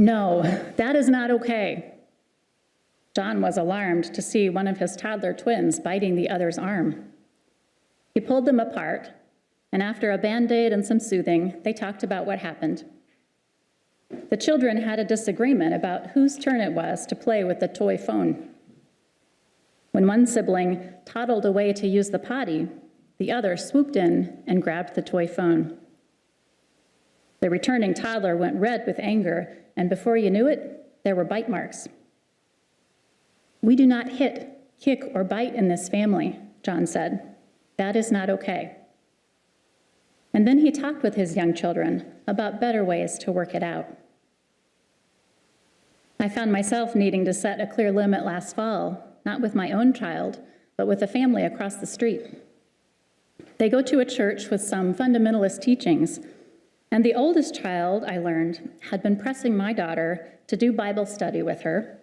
No, that is not okay. John was alarmed to see one of his toddler twins biting the other's arm. He pulled them apart, and after a Band-Aid and some soothing, they talked about what happened. The children had a disagreement about whose turn it was to play with the toy phone. When one sibling toddled away to use the potty, the other swooped in and grabbed the toy phone. The returning toddler went red with anger, and before you knew it, there were bite marks. "We do not hit, kick, or bite in this family," John said. "That is not okay." And then he talked with his young children about better ways to work it out. I found myself needing to set a clear limit last fall, not with my own child, but with a family across the street. They go to a church with some fundamentalist teachings, and the oldest child, I learned, had been pressing my daughter to do Bible study with her,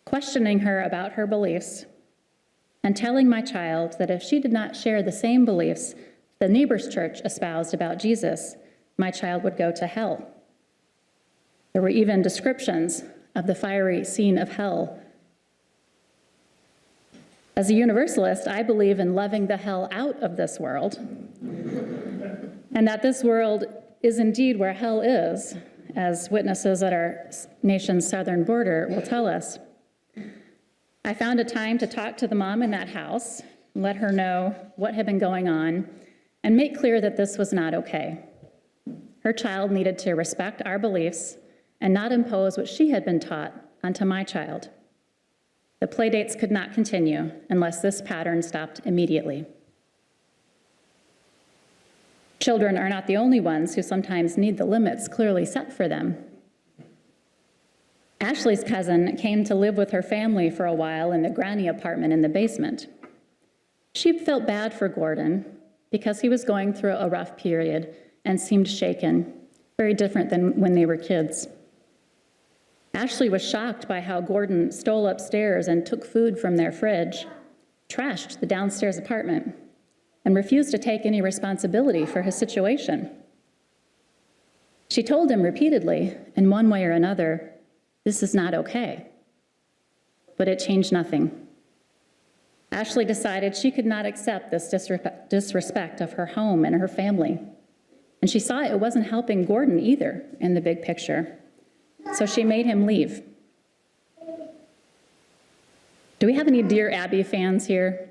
questioning her about her beliefs, and telling my child that if she did not share the same beliefs the neighbor's church espoused about Jesus, my child would go to hell. There were even descriptions of the fiery scene of hell. As a universalist, I believe in loving the hell out of this world, and that this world is indeed where hell is, as witnesses at our nation's southern border will tell us. I found a time to talk to the mom in that house, let her know what had been going on, and make clear that this was not okay. Her child needed to respect our beliefs and not impose what she had been taught onto my child. The playdates could not continue unless this pattern stopped immediately. Children are not the only ones who sometimes need the limits clearly set for them. Ashley's cousin came to live with her family for a while in the granny apartment in the basement. She felt bad for Gordon because he was going through a rough period and seemed shaken, very different than when they were kids. Ashley was shocked by how Gordon stole upstairs and took food from their fridge, trashed the downstairs apartment, and refused to take any responsibility for his situation. She told him repeatedly, in one way or another, "This is not okay." But it changed nothing. Ashley decided she could not accept this disrespect of her home and her family. And she saw it wasn't helping Gordon either in the big picture. So she made him leave. Do we have any Dear Abby fans here?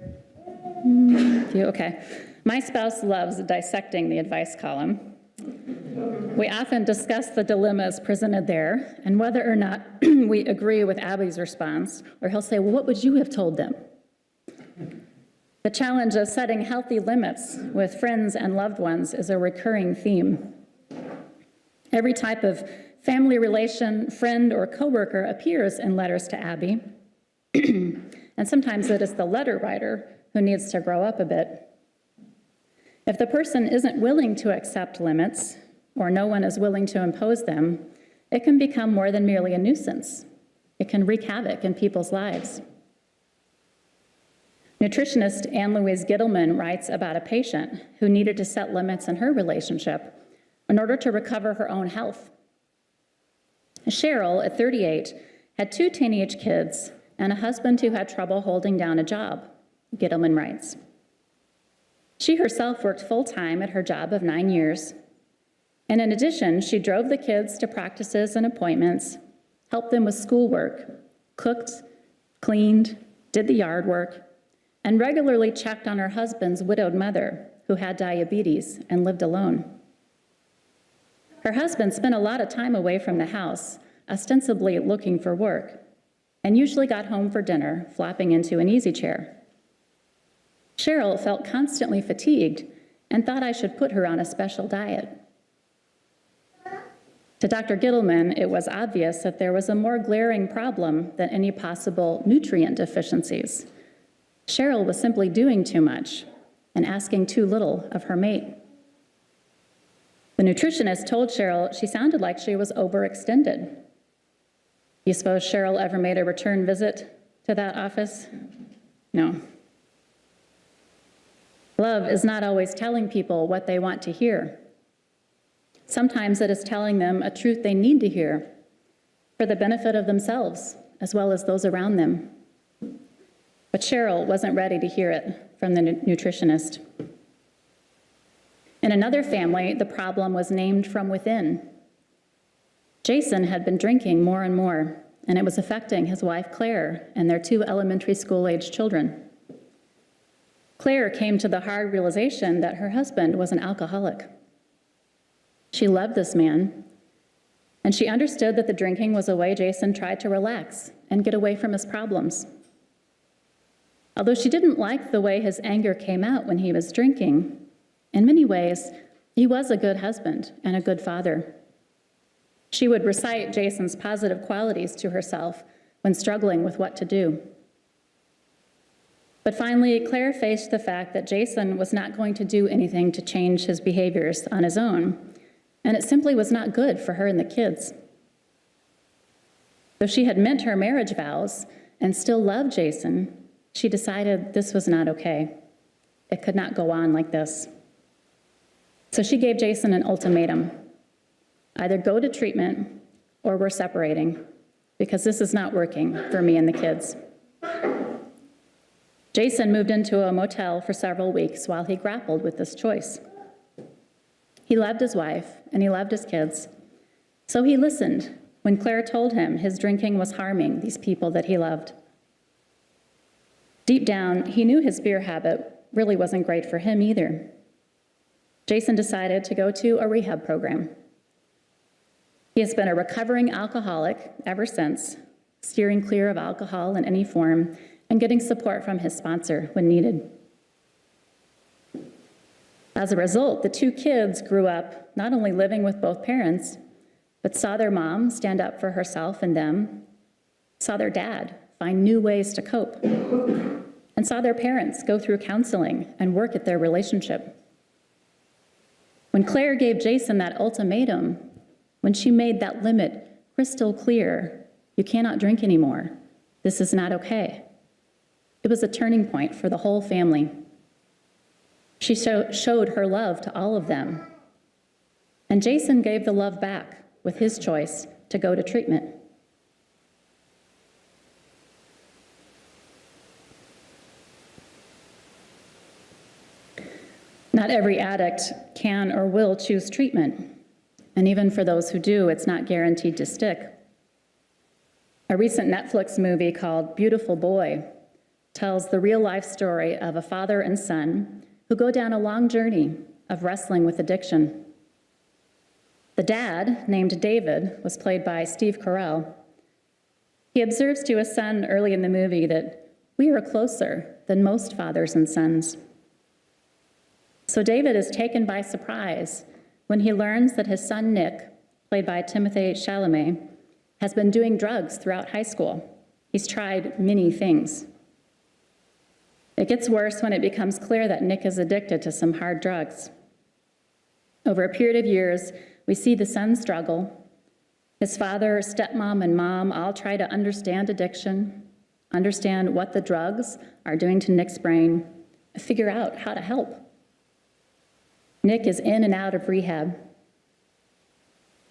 Okay. My spouse loves dissecting the advice column. We often discuss the dilemmas presented there and whether or not we agree with Abby's response, or he'll say, "Well, what would you have told them?" The challenge of setting healthy limits with friends and loved ones is a recurring theme. Every type of family relation, friend, or coworker appears in letters to Abby, and sometimes it is the letter writer who needs to grow up a bit. If the person isn't willing to accept limits, or no one is willing to impose them, it can become more than merely a nuisance. It can wreak havoc in people's lives. Nutritionist Ann-Louise Gittleman writes about a patient who needed to set limits in her relationship in order to recover her own health. Cheryl, at 38, had 2 teenage kids and a husband who had trouble holding down a job, Gittleman writes. She herself worked full-time at her job of 9 years, and in addition, she drove the kids to practices and appointments, helped them with schoolwork, cooked, cleaned, did the yard work, and regularly checked on her husband's widowed mother, who had diabetes and lived alone. Her husband spent a lot of time away from the house, ostensibly looking for work, and usually got home for dinner, flopping into an easy chair. Cheryl felt constantly fatigued and thought I should put her on a special diet. To Dr. Gittleman, it was obvious that there was a more glaring problem than any possible nutrient deficiencies. Cheryl was simply doing too much and asking too little of her mate. The nutritionist told Cheryl she sounded like she was overextended. You suppose Cheryl ever made a return visit to that office? No. Love is not always telling people what they want to hear. Sometimes it is telling them a truth they need to hear, for the benefit of themselves as well as those around them. But Cheryl wasn't ready to hear it from the nutritionist. In another family, the problem was named from within. Jason had been drinking more and more, and it was affecting his wife Claire and their 2 elementary school-aged children. Claire came to the hard realization that her husband was an alcoholic. She loved this man, and she understood that the drinking was a way Jason tried to relax and get away from his problems. Although she didn't like the way his anger came out when he was drinking, in many ways, he was a good husband and a good father. She would recite Jason's positive qualities to herself when struggling with what to do. But finally, Claire faced the fact that Jason was not going to do anything to change his behaviors on his own, and it simply was not good for her and the kids. Though she had meant her marriage vows and still loved Jason, she decided this was not okay. It could not go on like this. So she gave Jason an ultimatum. Either go to treatment or we're separating, because this is not working for me and the kids. Jason moved into a motel for several weeks while he grappled with this choice. He loved his wife and he loved his kids, so he listened when Claire told him his drinking was harming these people that he loved. Deep down, he knew his beer habit really wasn't great for him either. Jason decided to go to a rehab program. He has been a recovering alcoholic ever since, steering clear of alcohol in any form and getting support from his sponsor when needed. As a result, the 2 kids grew up not only living with both parents, but saw their mom stand up for herself and them, saw their dad find new ways to cope, and saw their parents go through counseling and work at their relationship. When Claire gave Jason that ultimatum, when she made that limit crystal clear, you cannot drink anymore, this is not okay, it was a turning point for the whole family. She showed her love to all of them. And Jason gave the love back with his choice to go to treatment. Not every addict can or will choose treatment. And even for those who do, it's not guaranteed to stick. A recent Netflix movie called Beautiful Boy tells the real-life story of a father and son who go down a long journey of wrestling with addiction. The dad, named David, was played by Steve Carell. He observes to his son early in the movie that we are closer than most fathers and sons. So David is taken by surprise when he learns that his son Nick, played by Timothée Chalamet, has been doing drugs throughout high school. He's tried many things. It gets worse when it becomes clear that Nick is addicted to some hard drugs. Over a period of years, we see the son struggle. His father, stepmom, and mom all try to understand addiction, understand what the drugs are doing to Nick's brain, and figure out how to help. Nick is in and out of rehab.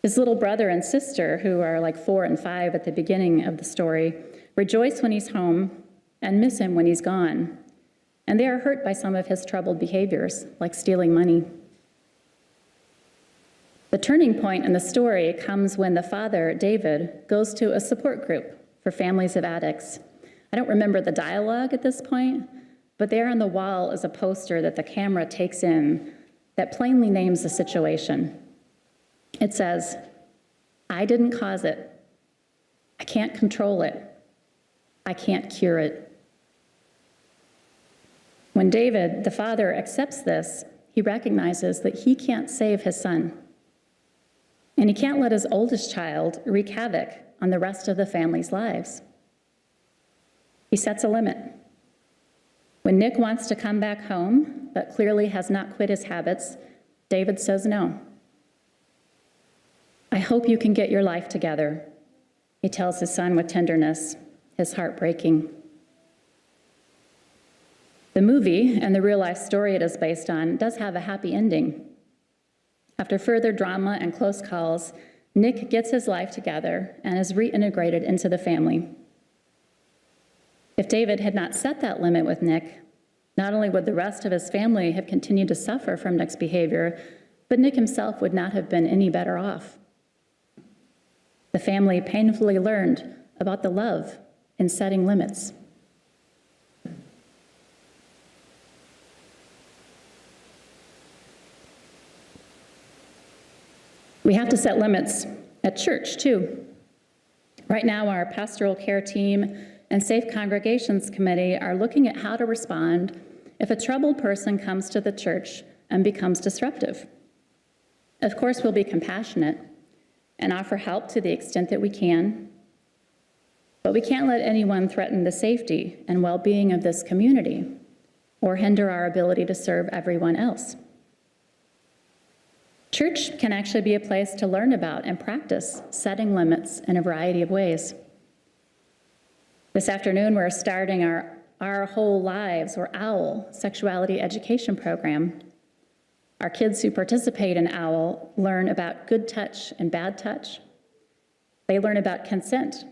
His little brother and sister, who are like 4 and 5 at the beginning of the story, rejoice when he's home and miss him when he's gone. And they are hurt by some of his troubled behaviors, like stealing money. The turning point in the story comes when the father, David, goes to a support group for families of addicts. I don't remember the dialogue at this point, but there on the wall is a poster that the camera takes in that plainly names the situation. It says, I didn't cause it. I can't control it. I can't cure it. When David, the father, accepts this, he recognizes that he can't save his son. And he can't let his oldest child wreak havoc on the rest of the family's lives. He sets a limit. When Nick wants to come back home, but clearly has not quit his habits, David says no. I hope you can get your life together, he tells his son with tenderness, his heart breaking. The movie and the real-life story it is based on does have a happy ending. After further drama and close calls, Nick gets his life together and is reintegrated into the family. If David had not set that limit with Nick, not only would the rest of his family have continued to suffer from Nick's behavior, but Nick himself would not have been any better off. The family painfully learned about the love in setting limits. We have to set limits at church, too. Right now, our pastoral care team and Safe Congregations Committee are looking at how to respond if a troubled person comes to the church and becomes disruptive. Of course, we'll be compassionate and offer help to the extent that we can, but we can't let anyone threaten the safety and well-being of this community or hinder our ability to serve everyone else. Church can actually be a place to learn about and practice setting limits in a variety of ways. This afternoon, we're starting our Whole Lives, or OWL, sexuality education program. Our kids who participate in OWL learn about good touch and bad touch. They learn about consent,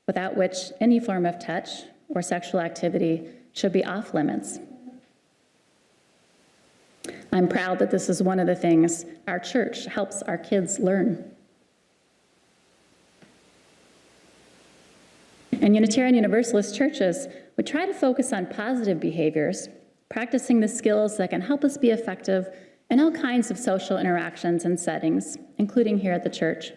without which any form of touch or sexual activity should be off limits. I'm proud that this is one of the things our church helps our kids learn. In Unitarian Universalist churches, we try to focus on positive behaviors, practicing the skills that can help us be effective in all kinds of social interactions and settings, including here at the church.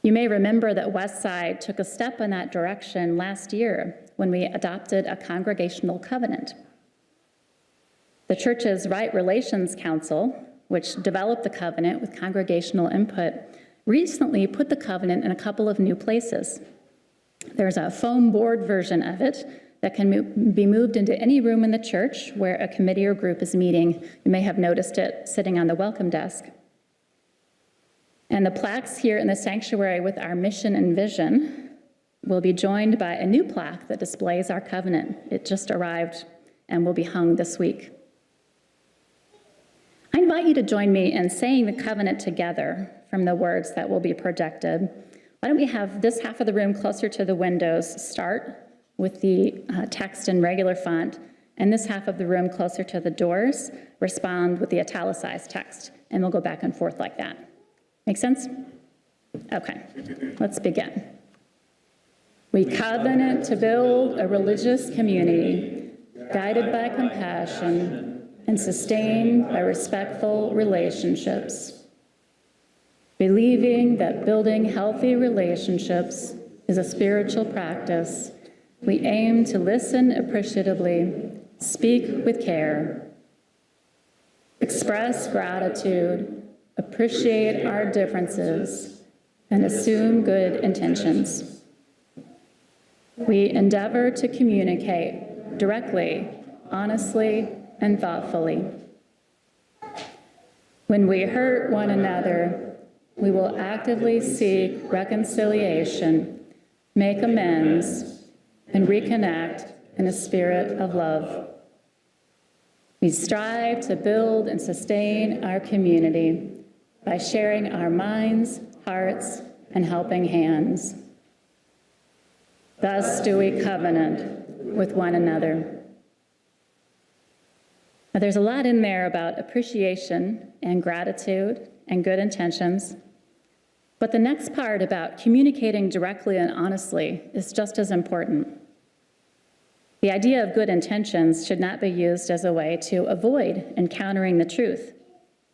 You may remember that Westside took a step in that direction last year when we adopted a congregational covenant. The church's Right Relations Council, which developed the covenant with congregational input, recently put the covenant in a couple of new places. There's a foam board version of it that can be moved into any room in the church where a committee or group is meeting. You may have noticed it sitting on the welcome desk. And the plaques here in the sanctuary with our mission and vision will be joined by a new plaque that displays our covenant. It just arrived and will be hung this week. I invite you to join me in saying the covenant together from the words that will be projected. Why don't we have this half of the room closer to the windows start with the text in regular font, and this half of the room closer to the doors respond with the italicized text, and we'll go back and forth like that. Make sense? Okay, let's begin. We covenant to build a religious community guided by compassion and sustained by respectful relationships. Believing that building healthy relationships is a spiritual practice, we aim to listen appreciatively, speak with care, express gratitude, appreciate our differences, and assume good intentions. We endeavor to communicate directly, honestly, and thoughtfully. When we hurt one another, we will actively seek reconciliation, make amends, and reconnect in a spirit of love. We strive to build and sustain our community by sharing our minds, hearts, and helping hands. Thus do we covenant with one another. Now, there's a lot in there about appreciation and gratitude and good intentions, but the next part about communicating directly and honestly is just as important. The idea of good intentions should not be used as a way to avoid encountering the truth,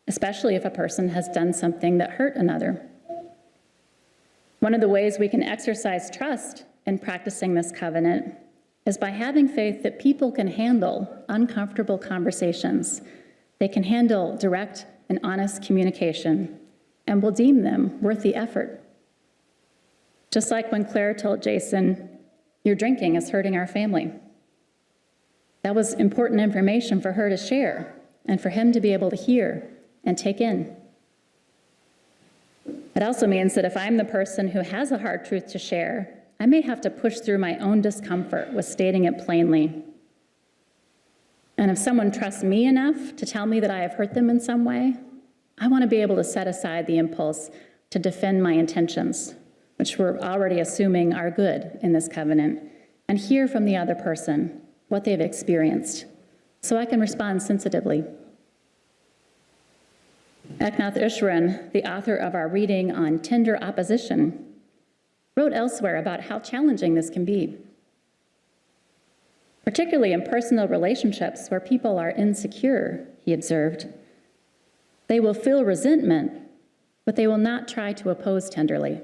especially if a person has done something that hurt another. One of the ways we can exercise trust in practicing this covenant is by having faith that people can handle uncomfortable conversations. They can handle direct and honest communication, and will deem them worth the effort. Just like when Claire told Jason, "Your drinking is hurting our family." That was important information for her to share and for him to be able to hear and take in. It also means that if I'm the person who has a hard truth to share, I may have to push through my own discomfort with stating it plainly. And if someone trusts me enough to tell me that I have hurt them in some way, I want to be able to set aside the impulse to defend my intentions, which we're already assuming are good in this covenant, and hear from the other person what they've experienced, so I can respond sensitively. Eknath Eishwaren, the author of our reading on tender opposition, wrote elsewhere about how challenging this can be, particularly in personal relationships where people are insecure, he observed. They will feel resentment, but they will not try to oppose tenderly.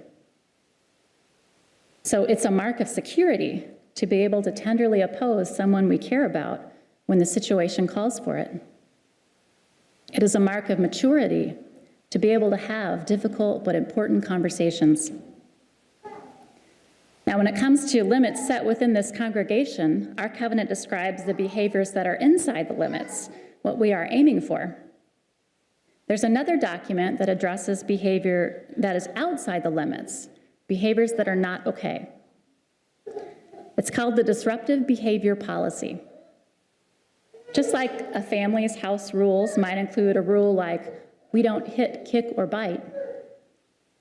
So it's a mark of security to be able to tenderly oppose someone we care about when the situation calls for it. It is a mark of maturity to be able to have difficult but important conversations. Now, when it comes to limits set within this congregation, our covenant describes the behaviors that are inside the limits, what we are aiming for. There's another document that addresses behavior that is outside the limits, behaviors that are not okay. It's called the Disruptive Behavior Policy. Just like a family's house rules might include a rule like, we don't hit, kick, or bite,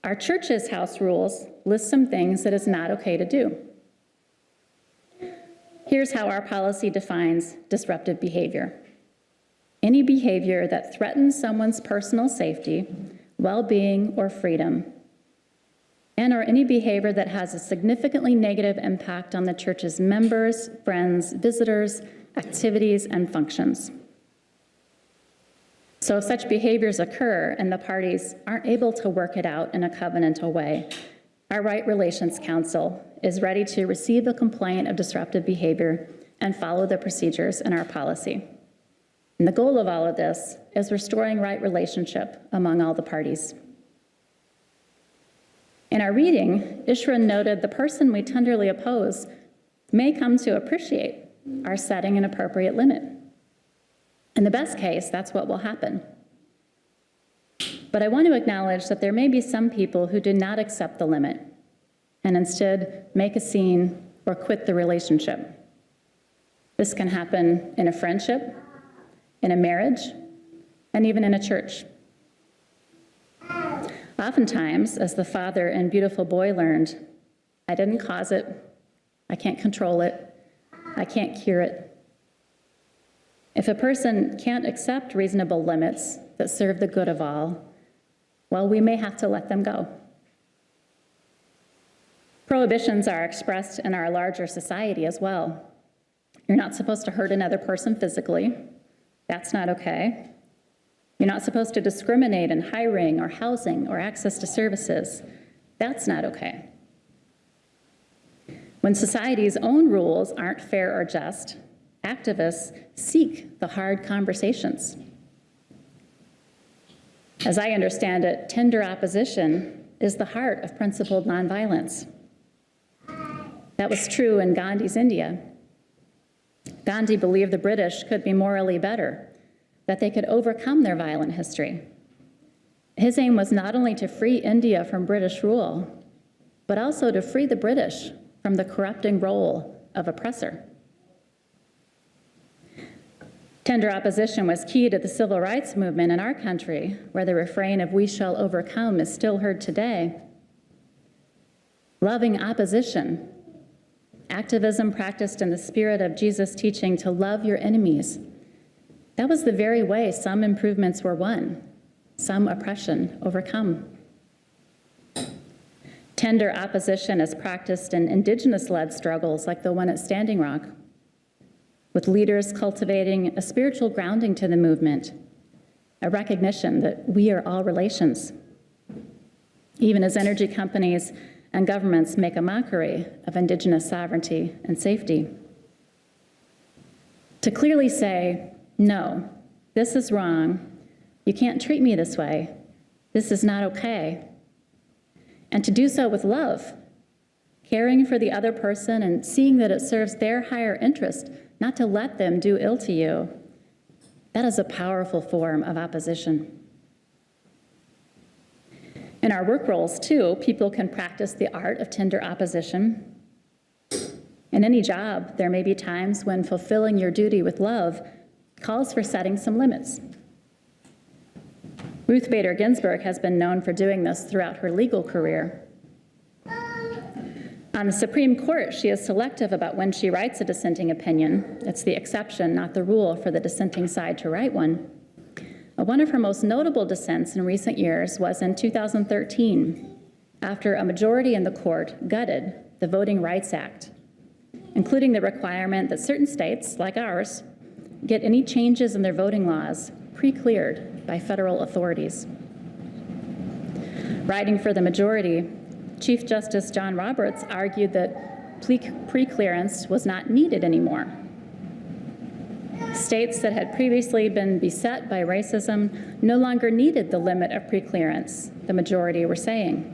our church's house rules list some things that is not okay to do. Here's how our policy defines disruptive behavior. Any behavior that threatens someone's personal safety, well-being, or freedom, and or any behavior that has a significantly negative impact on the church's members, friends, visitors, activities, and functions. So if such behaviors occur and the parties aren't able to work it out in a covenantal way, our Right Relations Council is ready to receive a complaint of disruptive behavior and follow the procedures in our policy. And the goal of all of this is restoring right relationship among all the parties. In our reading, Eishwaren noted the person we tenderly oppose may come to appreciate our setting an appropriate limit. In the best case, that's what will happen. But I want to acknowledge that there may be some people who do not accept the limit and instead make a scene or quit the relationship. This can happen in a friendship, in a marriage, and even in a church. Oftentimes, as the father and beautiful boy learned, I didn't cause it, I can't control it, I can't cure it. If a person can't accept reasonable limits that serve the good of all, well, we may have to let them go. Prohibitions are expressed in our larger society as well. You're not supposed to hurt another person physically. That's not okay. You're not supposed to discriminate in hiring or housing or access to services. That's not okay. When society's own rules aren't fair or just, activists seek the hard conversations. As I understand it, tender opposition is the heart of principled nonviolence. That was true in Gandhi's India. Gandhi believed the British could be morally better, that they could overcome their violent history. His aim was not only to free India from British rule, but also to free the British from the corrupting role of oppressor. Tender opposition was key to the civil rights movement in our country, where the refrain of "we shall overcome" is still heard today. Loving opposition, activism practiced in the spirit of Jesus' teaching to love your enemies. That was the very way some improvements were won, some oppression overcome. Tender opposition is practiced in indigenous-led struggles like the one at Standing Rock, with leaders cultivating a spiritual grounding to the movement, a recognition that we are all relations, even as energy companies and governments make a mockery of indigenous sovereignty and safety. To clearly say, no, this is wrong, you can't treat me this way, this is not okay, and to do so with love, caring for the other person and seeing that it serves their higher interest, not to let them do ill to you, that is a powerful form of opposition. In our work roles, too, people can practice the art of tender opposition. In any job, there may be times when fulfilling your duty with love calls for setting some limits. Ruth Bader Ginsburg has been known for doing this throughout her legal career. On the Supreme Court, she is selective about when she writes a dissenting opinion. It's the exception, not the rule, for the dissenting side to write one. One of her most notable dissents in recent years was in 2013, after a majority in the court gutted the Voting Rights Act, including the requirement that certain states, like ours, get any changes in their voting laws pre-cleared by federal authorities. Writing for the majority, Chief Justice John Roberts argued that pre-clearance was not needed anymore. States that had previously been beset by racism no longer needed the limit of pre-clearance, the majority were saying.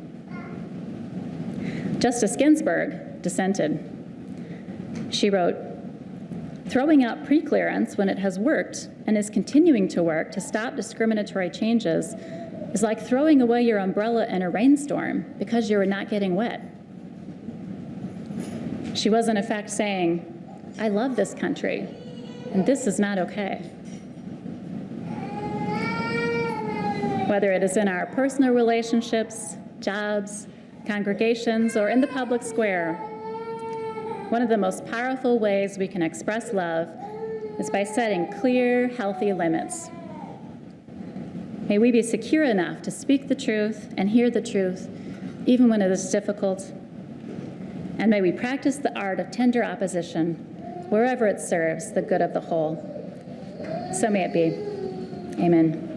Justice Ginsburg dissented. She wrote, "Throwing out pre-clearance when it has worked and is continuing to work to stop discriminatory changes is like throwing away your umbrella in a rainstorm because you are not getting wet." She was in effect saying, "I love this country, and this is not okay." Whether it is in our personal relationships, jobs, congregations, or in the public square, one of the most powerful ways we can express love is by setting clear, healthy limits. May we be secure enough to speak the truth and hear the truth, even when it is difficult. And may we practice the art of tender opposition wherever it serves the good of the whole. So may it be. Amen.